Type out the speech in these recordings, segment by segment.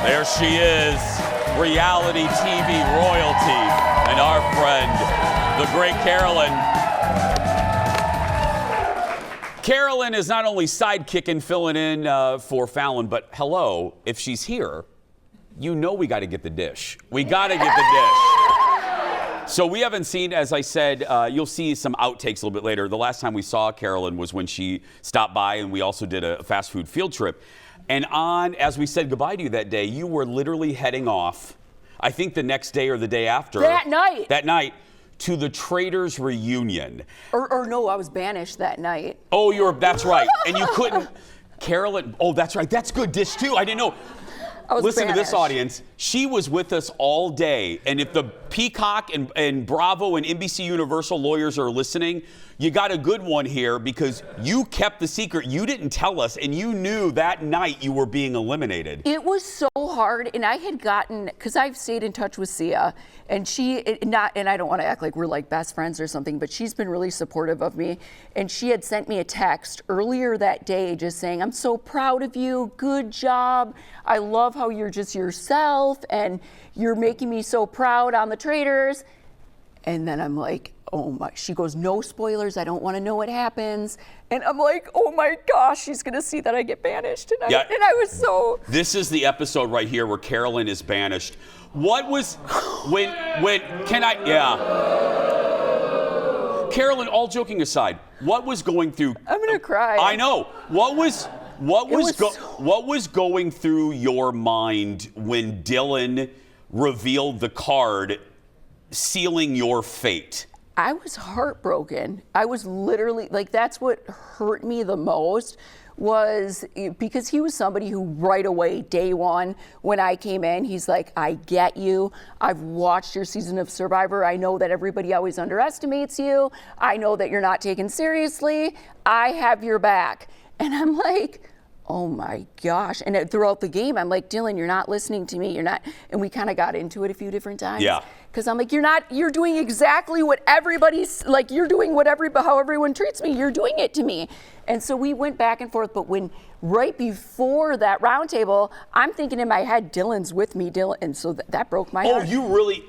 There she is, reality TV royalty, and our friend, the great Carolyn. Carolyn is not only sidekicking, filling in for Fallon, but hello, if she's here, you know we got to get the dish. We got to get the dish. So we haven't seen, as I said, you'll see some outtakes a little bit later. The last time we saw Carolyn was when she stopped by, and we also did a fast food field trip. And as we said goodbye to you that day, you were literally heading off, I think the next day or the day after. That night. To the Traitors reunion. Or no, I was banished that night. Oh, that's right. And you couldn't, Carolyn, oh, that's right. That's good dish too. I didn't know. Listen to this audience. She was with us all day. And if the Peacock and Bravo and NBC Universal lawyers are listening, you got a good one here because you kept the secret. You didn't tell us, and you knew that night you were being eliminated. It was so hard, and I had gotten, because I've stayed in touch with Sia, and and I don't want to act like we're like best friends or something, but she's been really supportive of me. And she had sent me a text earlier that day just saying, I'm so proud of you, good job. I love how you're just yourself, and you're making me so proud on the Traitors. And then I'm like, oh my, she goes, no spoilers, I don't want to know what happens. And I'm like, oh my gosh, she's going to see that I get banished. And I was so... This is the episode right here where Carolyn is banished. What was, Carolyn, all joking aside, what was going through... I'm going to cry. I know. What was going through your mind when Dylan revealed the card sealing your fate? I was heartbroken. I was literally, like, that's what hurt me the most, was because he was somebody who right away, day one, when I came in, he's like, I get you. I've watched your season of Survivor. I know that everybody always underestimates you. I know that you're not taken seriously. I have your back. And I'm like, oh my gosh. And throughout the game, I'm like, Dylan, you're not listening to me. You're not. And we kind of got into it a few different times. Yeah. Because I'm like, you're doing exactly what everybody's, like, you're doing how everyone treats me. You're doing it to me. And so we went back and forth. But right before that roundtable, I'm thinking in my head, Dylan's with me, Dylan. And so that broke my heart. Oh, you really?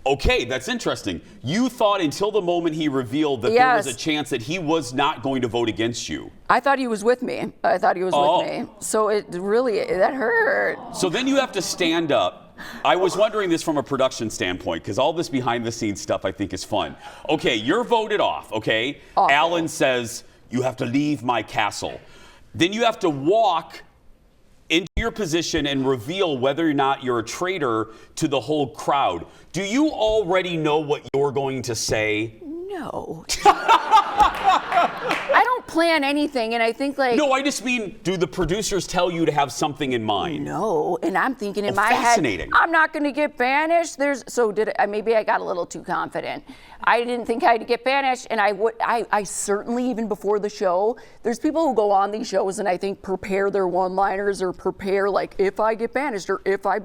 Okay, that's interesting. You thought until the moment he revealed that there was a chance that he was not going to vote against you. I thought he was with me. With me. So that hurt. So then you have to stand up. I was wondering this from a production standpoint, because all this behind the scenes stuff I think is fun. Okay, you're voted off, okay? Awful. Alan says, you have to leave my castle. Then you have to walk into your position and reveal whether or not you're a traitor to the whole crowd. Do you already know what you're going to say? No. I don't plan anything, and I think No, I just mean, do the producers tell you to have something in mind? No, and I'm thinking in my fascinating. head, I'm not going to get banished. Maybe I got a little too confident. I didn't think I'd get banished, and I certainly, even before the show, there's people who go on these shows and I think prepare their one-liners or prepare, like, if I get banished or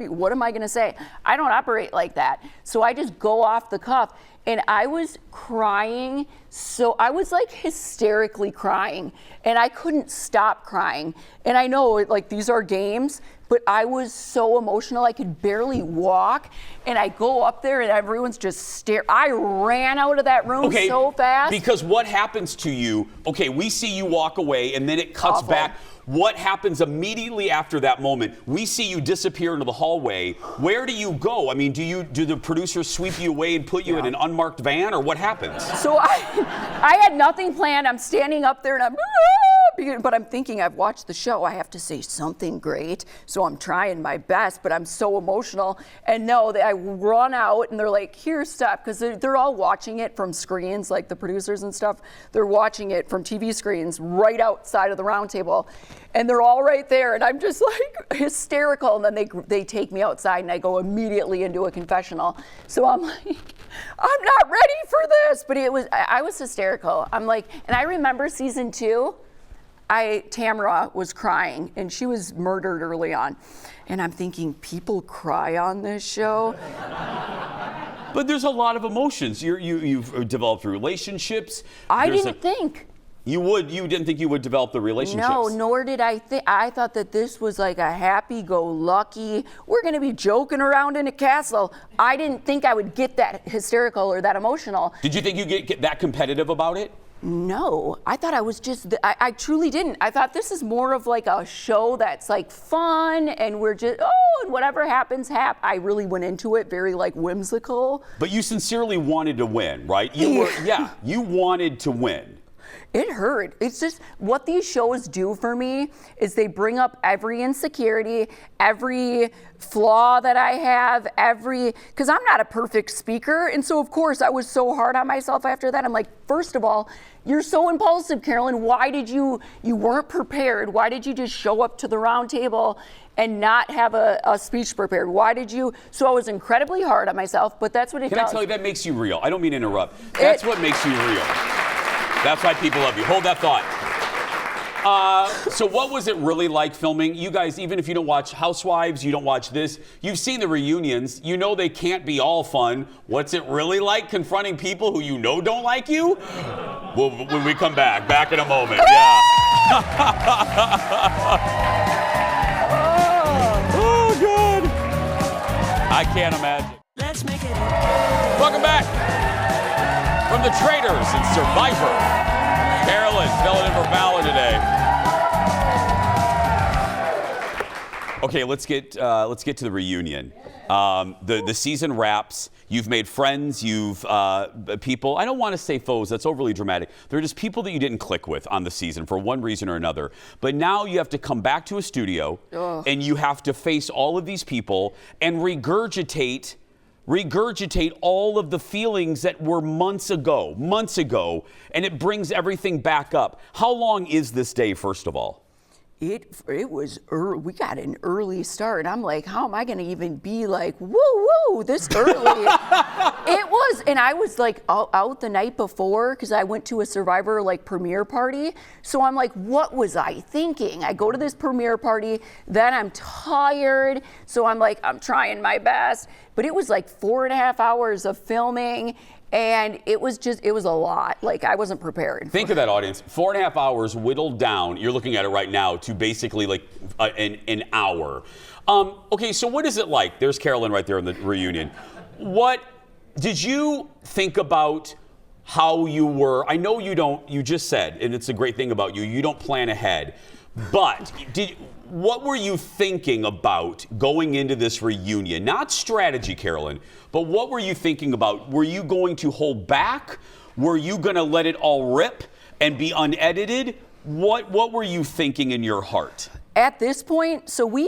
what am I going to say? I don't operate like that. So I just go off the cuff. And I was crying, so I was like hysterically crying, and I couldn't stop crying. And I know, like, these are games, but I was so emotional I could barely walk. And I go up there and everyone's just staring. I ran out of that room so fast. Because what happens to you, we see you walk away and then it cuts back. What happens immediately after that moment? We see you disappear into the hallway. Where do you go? I mean, do the producers sweep you away and put you in an unmarked van, or what happens? So I had nothing planned. I'm standing up there and but I'm thinking, I've watched the show. I have to say something great. So I'm trying my best, but I'm so emotional. And no, I run out and they're like, here, stop. Because they're all watching it from screens, like the producers and stuff. They're watching it from TV screens right outside of the round table. And they're all right there. And I'm just like hysterical. And then they take me outside and I go immediately into a confessional. So I'm like, I'm not ready for this. But I was hysterical. I'm like, and I remember season 2. Tamara was crying, and she was murdered early on. And I'm thinking, people cry on this show? But there's a lot of emotions. You've developed relationships. I didn't think. You didn't think you would develop the relationships? No, nor did I think. I thought that this was like a happy-go-lucky, we're going to be joking around in a castle. I didn't think I would get that hysterical or that emotional. Did you think you'd get that competitive about it? No, I thought I was just, I truly didn't. I thought this is more of like a show that's like fun and we're just, and whatever happens, I really went into it very like whimsical. But you sincerely wanted to win, right? You wanted to win. It hurt. It's just what these shows do for me is they bring up every insecurity, every flaw that I have, because I'm not a perfect speaker. And so, of course, I was so hard on myself after that. I'm like, first of all, you're so impulsive, Carolyn. Why did you weren't prepared? Why did you just show up to the round table and not have a speech prepared? Why did you? So I was incredibly hard on myself, but that's what it does. Can I tell you, that makes you real. I don't mean to interrupt. That's what makes you real. That's why people love you. Hold that thought. So what was it really like filming? You guys, even if you don't watch Housewives, you don't watch this, you've seen the reunions. You know they can't be all fun. What's it really like confronting people who you know don't like you? Well, when we come back in a moment. Yeah. Oh, God. I can't imagine. Let's make it. Welcome back. From the Traitors and Survivor, Carolyn filling in for Fallon today. Okay, let's get to the reunion. The season wraps. You've made friends. You've people. I don't want to say foes. That's overly dramatic. They're just people that you didn't click with on the season for one reason or another. But now you have to come back to a studio and you have to face all of these people and regurgitate all of the feelings that were months ago, and it brings everything back up. How long is this day, first of all? It was early. We got an early start. I'm like, how am I going to even be like, woo, this early? It was, and I was like out the night before because I went to a Survivor like premiere party. So I'm like, what was I thinking? I go to this premiere party, then I'm tired. So I'm like, I'm trying my best. But it was like 4.5 hours of filming. And it was a lot. Like, I wasn't prepared. Think of that, audience. 4.5 hours whittled down, you're looking at it right now, to basically like an hour. Okay, so what is it like? There's Carolyn right there in the reunion. What did you think about how you were? I know you just said, and it's a great thing about you don't plan ahead. But what were you thinking about going into this reunion? Not strategy, Carolyn, but what were you thinking about? Were you going to hold back? Were you going to let it all rip and be unedited? What were you thinking in your heart? At this point, so we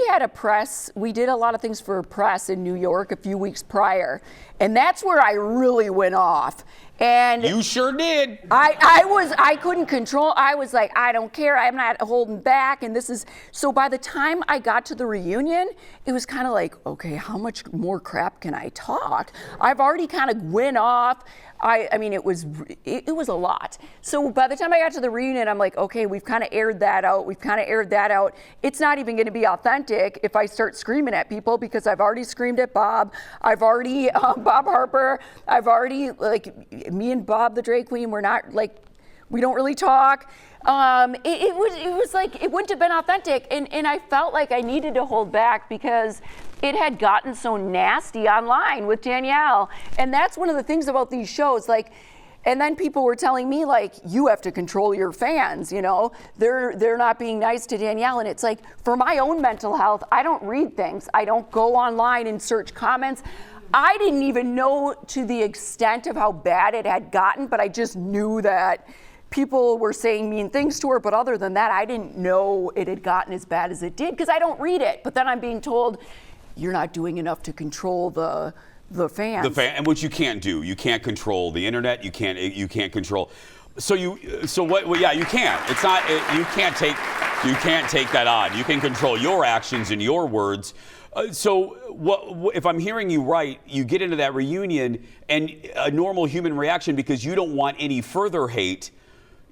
did a lot of things for press in New York a few weeks prior, and that's where I really went off. And you sure did. I couldn't control. I was like, I don't care. I'm not holding back. And so by the time I got to the reunion, it was kind of like, okay, how much more crap can I talk? I've already kind of went off. I mean, it was a lot. So by the time I got to the reunion, I'm like, okay, we've kind of aired that out. It's not even going to be authentic if I start screaming at people because I've already screamed at Bob. I've already, Bob Harper. I've already, like, me and Bob, the drag queen, we're not, like, we don't really talk. It was like, it wouldn't have been authentic. And I felt like I needed to hold back because it had gotten so nasty online with Danielle. And that's one of the things about these shows. Like, and then people were telling me, like, you have to control your fans, you know? They're not being nice to Danielle. And it's like, for my own mental health, I don't read things. I don't go online and search comments. I didn't even know to the extent of how bad it had gotten, but I just knew that people were saying mean things to her. But other than that, I didn't know it had gotten as bad as it did because I don't read it. But then I'm being told, you're not doing enough to control the fans. And which you can't do. You can't control the internet. You can't control. You can't. It's not. You can't take that on. You can control your actions and your words. So if I'm hearing you right, you get into that reunion and a normal human reaction because you don't want any further hate.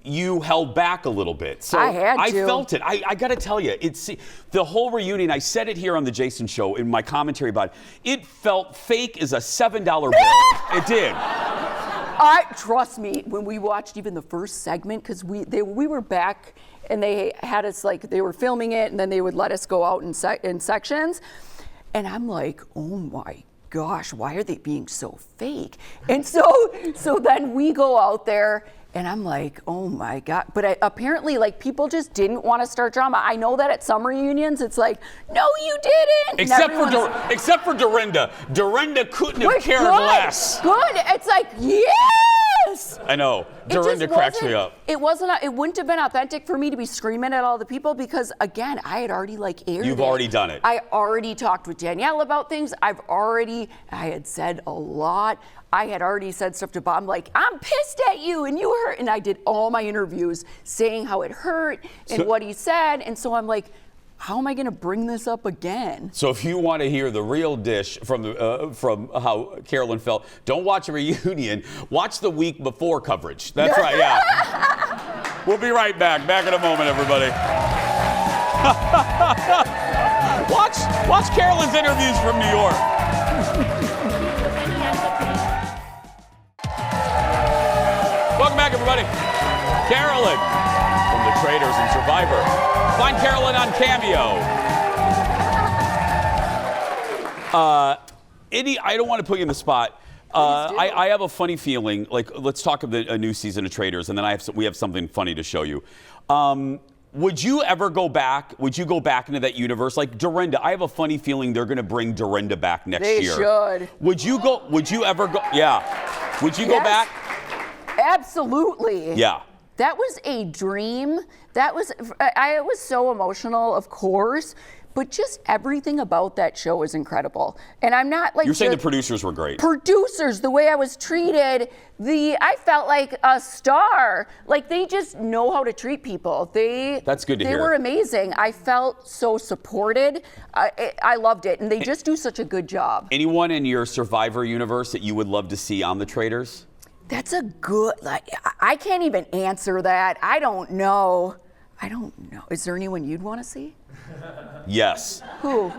You held back a little bit. So I had to. I felt it. I got to tell you, it's the whole reunion. I said it here on the Jason Show in my commentary about it. It felt fake as a $7 bill. It did. Trust me, when we watched even the first segment, because we were back and they had us like, they were filming it and then they would let us go out in sections. And I'm like, oh my gosh, why are they being so fake? And so then we go out there and I'm like, oh my God. But apparently, like, people just didn't want to start drama. I know that at some reunions, it's like, no, you didn't. Except for Dorinda. Dorinda couldn't have cared less. Good. It's like, yes. I know. Dorinda cracks me up. It wouldn't have been authentic for me to be screaming at all the people because, again, I had already aired You've already done it. I already talked with Danielle about things. I had said a lot. I had already said stuff to Bob, like, I'm pissed at you and you hurt. And I did all my interviews saying how it hurt and what he said. And so I'm like, how am I going to bring this up again? So if you want to hear the real dish from how Carolyn felt, don't watch a reunion. Watch the week before coverage. That's right, yeah. We'll be right back. Back in a moment, everybody. watch Carolyn's interviews from New York. Welcome back, everybody. Carolyn from the Traitors and Survivor. Find Carolyn on Cameo. I don't want to put you in the spot. I have a funny feeling. Like, let's talk about a new season of Traitors, and then we have something funny to show you. Would you ever go back? Would you go back into that universe? Like Dorinda, I have a funny feeling they're going to bring Dorinda back next year. They should. Would you go? Would you ever go? Yeah. Would you go back? Absolutely. Yeah. That was a dream. I was so emotional, of course, but just everything about that show was incredible. And I'm not like— You're saying the producers were great. Producers, the way I was treated, I felt like a star. Like, they just know how to treat people. That's good to hear. They were amazing. I felt so supported. I loved it, and they just do such a good job. Anyone in your Survivor universe that you would love to see on the Traitors? That's a good, I can't even answer that. I don't know. Is there anyone you'd want to see? Yes. Who?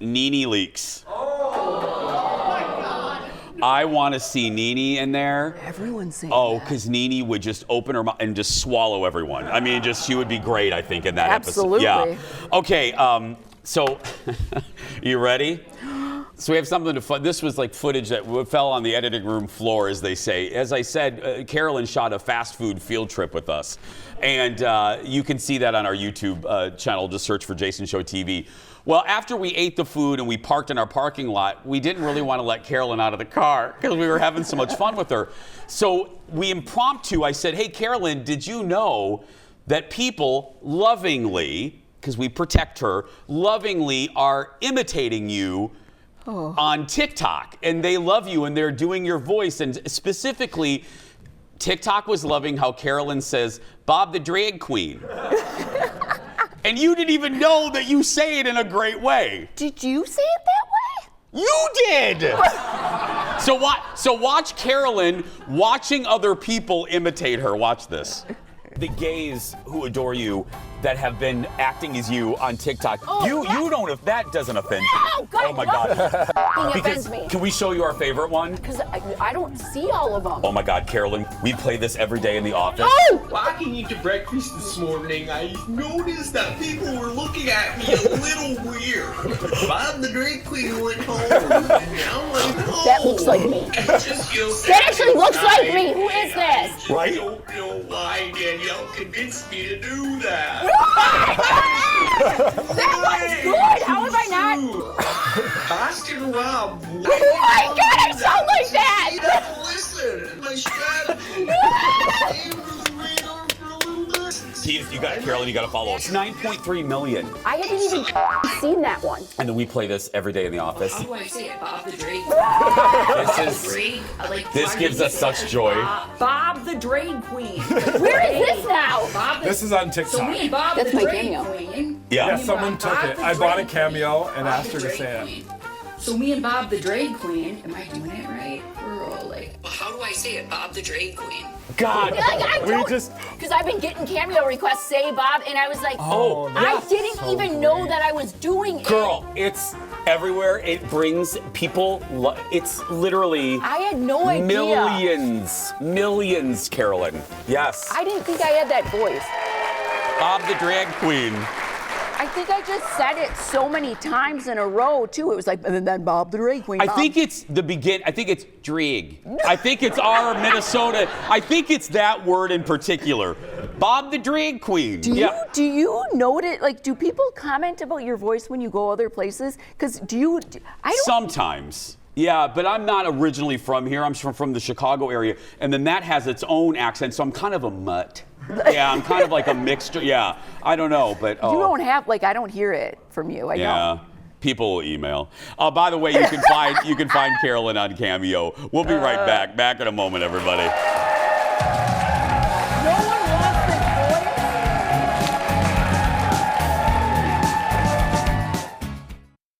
Nene Leakes. Oh my God. I want to see Nene in there. Everyone's saying that. Because Nene would just open her mouth and just swallow everyone. I mean, she would be great, I think, in that Absolutely. episode. Yeah. Okay, so you ready? So we have something to fun. This was like footage that fell on the editing room floor, as they say. As I said, Carolyn shot a fast food field trip with us. And you can see that on our YouTube channel. Just search for Jason Show TV. Well, after we ate the food and we parked in our parking lot, we didn't really want to let Carolyn out of the car because we were having so much fun with her. So I said, hey, Carolyn, did you know that people lovingly, because we protect her, lovingly are imitating you on TikTok, and they love you and they're doing your voice, and specifically TikTok was loving how Carolyn says Bob the drag queen. And you didn't even know that you say it in a great way. Did you say it that way? You did. So watch Carolyn watching other people imitate her. Watch this. The gays who adore you that have been acting as you on TikTok. You don't, if that doesn't offend you. Oh, God, oh my God. It offends me. Can we show you our favorite one? Because I don't see all of them. Oh my God, Carolyn, we play this every day in the office. Oh! Walking into breakfast this morning, I noticed that people were looking at me a little weird. Bob the drag queen went home, and now I'm home. That looks like me. That actually looks like me. Who is this? Right? I don't know why Danielle convinced me to do that. That was good. How have I not? Boston Rob. Oh my God, I sound like that. Listen, my strategy. You got Carolyn, you got to follow us. 9.3 million. I haven't even seen that one. And then we play this every day in the office. How do I say it? Bob the Drake. This gives us such joy. Bob the Drag Queen. Where is this now? This is on TikTok. So me and Bob That's the my Drag cameo. Queen. Yeah, someone took it. I bought a cameo and asked her to say it. So me and Bob the Drag Queen. Am I doing it right? We're all like, How do I say it, Bob the Drag Queen. God. Because I've been getting cameo requests, say Bob, and I was like, I didn't even know that I was doing it. Girl, it's everywhere. It brings people, it's literally I had no idea. Millions, Carolyn. Yes. I didn't think I had that voice. Bob the Drag Queen. I think I just said it so many times in a row, too. It was like, and then Bob the Drag Queen. I think it's I think it's drag. I think it's our Minnesota. I think it's that word in particular. Bob the Drag Queen. Do you note it? Like, do people comment about your voice when you go other places? Because I don't. Sometimes. Yeah, but I'm not originally from here. I'm from the Chicago area. And then that has its own accent, so I'm kind of a mutt. Yeah, I'm kind of like a mixture. Yeah, I don't know, but You don't have, like, I don't hear it from you. I don't. People will email. By the way, you can find Carolyn on Cameo. We'll be right back. Back in a moment, everybody.